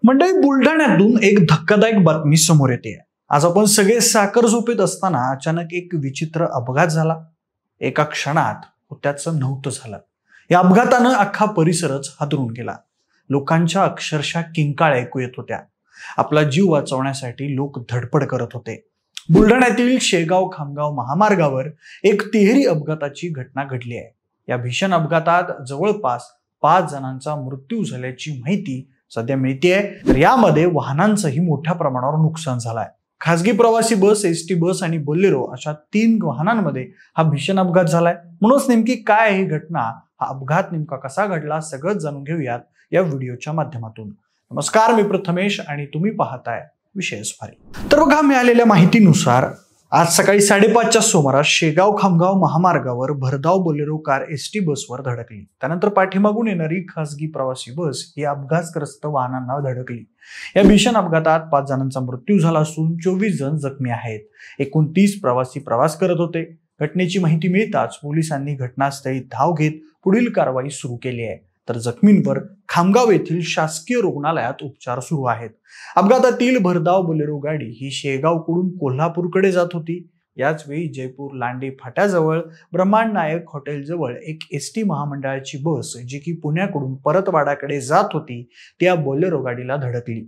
मंडळी, बुलढाण्यातून एक धक्कादायक बातमी समोर येते। आज आपण सगळे साखर झोपेत असताना अचानक एक विचित्र अपघात झाला। एका क्षणात होत्याचं नव्हतं झालं। या अपघातानं अख्खा परिसरच हादरून गेला। लोकांच्या अक्षरशः किंकाळ्या ऐकू येत होत्या। आपला जीव वाचवण्यासाठी लोक धडपड करत होते। बुलढाण्यातील शेगाव खामगाव महामार्गावर एक तिहेरी अपघाताची घटना घडली आहे। या भीषण अपघातात जवळपास 5 जणांचा मृत्यू झाल्याची माहिती सध्या मिळतेय। तर यामध्ये वाहनांचंही मोठ्या प्रमाणावर नुकसान झालंय। खासगी प्रवासी बस, एसटी बस आणि बोलेरो अशा 3 वाहनांमध्ये हा भीषण अपघात झालाय। म्हणूनच नेमकी काय ही घटना, हा अपघात नेमका कसा घडला, सगळं जाणून घेऊयात या व्हिडिओच्या माध्यमातून। नमस्कार, मी प्रथमेश आणि तुम्ही पाहताय विशेष भारी। तर बघा, मिळालेल्या माहितीनुसार आज सकाळी 5:30च्या सुमारास शेगाव खामगाव महामार्गावर भरधाव बोलेरो कार एसटी बसवर धडकली। त्यानंतर पाठीमागून येणारी खासगी प्रवासी बस ही अपघातग्रस्त वाहनांना धडकली। या भीषण अपघातात 5 जणांचा मृत्यू झाला असून 24 जण जखमी आहेत। एकूण 30 प्रवासी प्रवास करत होते। घटनेची माहिती मिळताच पोलिसांनी घटनास्थळी धाव घेत पुढील कारवाई सुरू केली आहे। तर जखमींवर खामगाव येथील शासकीय रुग्णालयात उपचार सुरू आहेत। अपघातातील भरधाव बोलेरो गाडी ही शेगावकडून कोल्हापूरकडे जात होती। याच वेळी जयपूर लांडे फाट्याजवळ ब्रह्मांड नायक हॉटेलजवळ एक एसटी महामंडळाची बस जी की पुण्याकडून परतवाडाकडे जात होती, त्या बोलेरो गाडीला धडकली।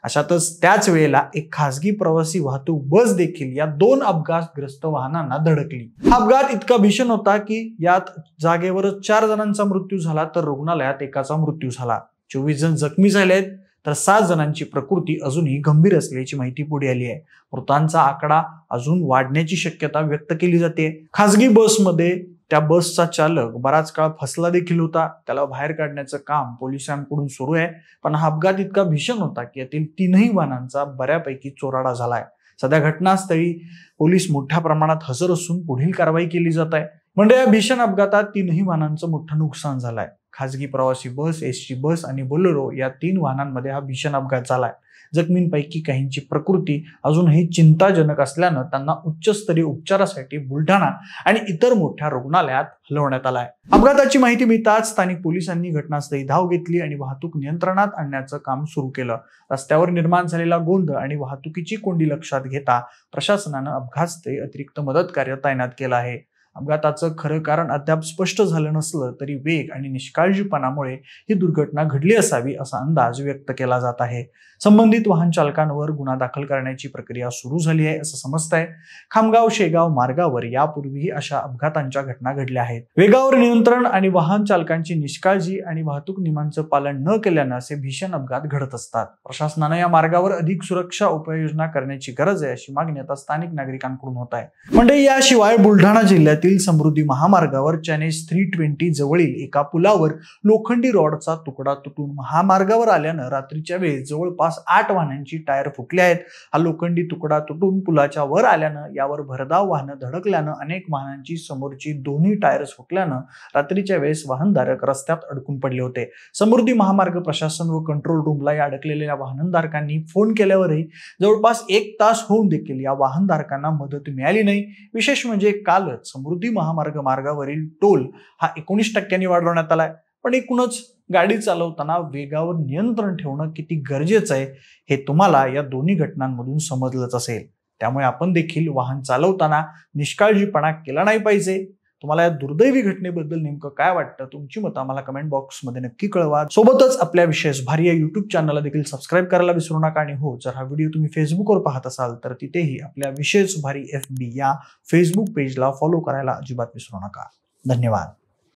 अशातच त्याच वेळेला एक खासगी प्रवासी वाहतूक बस देखील या 2 अपघातग्रस्त वाहनांना धडकली। हा अपघात इतका भीषण होता की यात जागेवरच 4 जणांचा मृत्यू झाला, तर रुग्णालयात एकाचा मृत्यू झाला। 24 जण जखमी झालेत, तर 7 जणांची प्रकृती अजूनही गंभीर असल्याची माहिती पुढे आली आहे। मृतांचा आकडा अजून वाढण्याची शक्यता व्यक्त केली जाते। खासगी बसमध्ये त्या बसचा चालक बराच काळ फसला देखील होता। त्याला बाहेर काढण्याचं काम पोलिसांकडून सुरू आहे। पण हा अपघात इतका भीषण होता की यातील 3ही वाहनांचा बऱ्यापैकी चोराडा झालाय। सध्या घटनास्थळी पोलीस मोठ्या प्रमाणात हजर असून पुढील कारवाई केली जात आहे। म्हणजे या भीषण अपघातात 3ही वाहनांचं मोठं नुकसान झालंय। खासगी प्रवासी बस, एसटी बस आणि बोलेरो या 3 वाहनांमध्ये हा भीषण अपघात झालाय। जखमींपैकी काहींची प्रकृती अजूनही चिंताजनक असल्यानं त्यांना उच्चस्तरीय उपचारासाठी बुलढाणा आणि इतर मोठ्या रुग्णालयात हलवण्यात आलाय। अपघाताची माहिती मिळताच स्थानिक पोलिसांनी घटनास्थळी धाव घेतली आणि वाहतूक नियंत्रणात आणण्याचं काम सुरू केलं। रस्त्यावर निर्माण झालेला गोंधळ आणि वाहतुकीची कोंडी लक्षात घेता प्रशासनानं अपघातस्थळी अतिरिक्त मदत कार्य तैनात केलं आहे। अपघाताचं खरं कारण अद्याप स्पष्ट झालं नसलं तरी वेग आणि निष्काळजीपणामुळे ही दुर्घटना घडली असावी असा अंदाज व्यक्त केला जात आहे। संबंधित वाहन चालकांवर गुन्हा दाखल करण्याची प्रक्रिया सुरू झाली आहे असं समजतंय। खामगाव शेगाव मार्गावर यापूर्वीही अशा अपघातांच्या घटना घडल्या आहेत। वेगावर नियंत्रण आणि वाहन चालकांची निष्काळजी आणि वाहतूक नियमांचं पालन न केल्यानं असे भीषण अपघात घडत असतात। प्रशासनानं या मार्गावर अधिक सुरक्षा उपाययोजना करण्याची गरज आहे अशी मागणी आता स्थानिक नागरिकांकडून होत आहे। म्हणजे याशिवाय बुलढाणा जिल्ह्यातील समृद्धी महामार्गावर NH 320 जवळील एका पुलावर लोखंडी रॉडचा तुकडा तुटून महामार्गावर आल्यानं रात्रीच्या वेळी जवळपास 8 वाहनांची टायर फुटली आहेत। हा लोखंडी तुकडा तुटून पुलाच्या वर आल्यानं यावर भरधाव वाहनं धडकल्यानं अनेक वाहनांची समोरची दोन्ही टायर्स फुटल्यानं रात्रीच्या वेळेस वाहनधारक रस्त्यात अडकून पडले होते। समृद्धी महामार्ग प्रशासन व कंट्रोल रूमला या अडकलेल्या वाहनधारकांनी फोन केल्यावरही जवळपास 1 तास होऊन देखील या वाहनधारकांना मदत मिळाली नाही। विशेष म्हणजे कालच समृद्धी महामार्ग मार्गावरील टोल हा 19% वाढवण्यात आलाय। पण एकूणच गाडी चालवताना वेगावर नियंत्रण ठेवणं किती गरजेचं आहे हे तुम्हाला या दोन्ही घटनांमधून समजलंच असेल। त्यामुळे आपण देखील वाहन चालवताना निष्काळजीपणा केला नाही पाहिजे। तुम्हाला या दुर्दैवी घटनेबद्दल नेमकं काय वाटतं, तुमची मतं आम्हाला कमेंट बॉक्समध्ये नक्की कळवा। सोबतच आपल्या विशेष भारी या YouTube चॅनलला देखील सबस्क्राईब करायला विसरू नका। आणि हो, जर हा व्हिडिओ तुम्ही फेसबुकवर पाहत असाल तर तिथेही आपल्या विशेष भारी FB या फेसबुक पेजला फॉलो करायला अजिबात विसरू नका। धन्यवाद।